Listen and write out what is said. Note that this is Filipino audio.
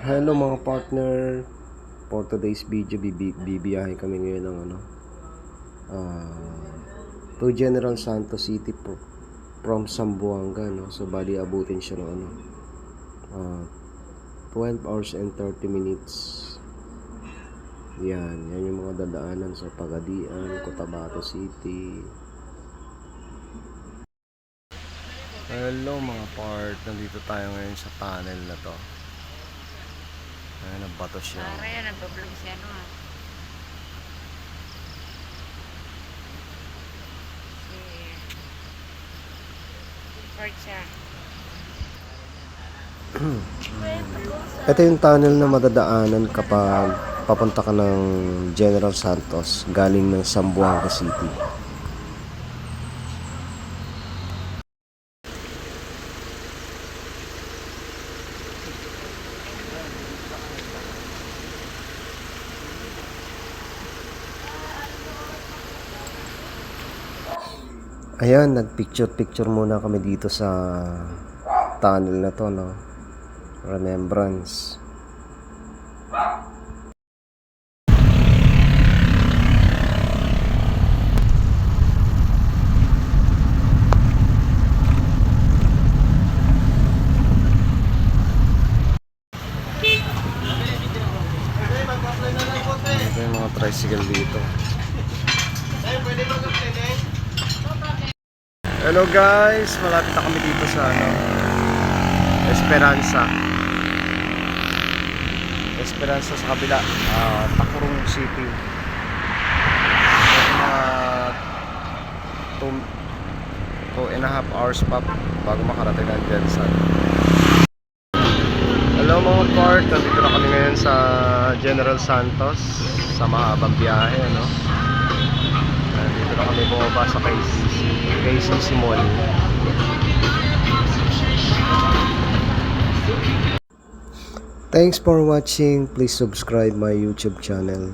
Hello mga partner, for today's video bibiyahe kami ngayon ng to General Santos City from Zamboanga, no? So bali abutin siya ng 12 hours and 30 minutes. Yan yung mga dadaanan sa Pagadian, Cotabato City. Hello mga part, nandito tayo ngayon sa tunnel na to. Ayan, nabato siya. Para yan, nagbablog siya siya. Ito yung tunnel na madadaanan kapag papunta ka ng General Santos galing ng Zamboanga City. Ayan, nagpicture muna kami dito sa tunnel na to, no? Remembrance. Ito yung mga tricycle dito. Hello guys, malapit na kami dito sa Esperanza sa kabila, Tacurong City. Mga 2.5 hours pa bago makarating ng Jensen. Hello mga part, nandito na kami ngayon sa General Santos sa mahabang biyahe, Nandito na kami bumaba sa KCC Mall. Thanks for watching. Please subscribe my YouTube channel.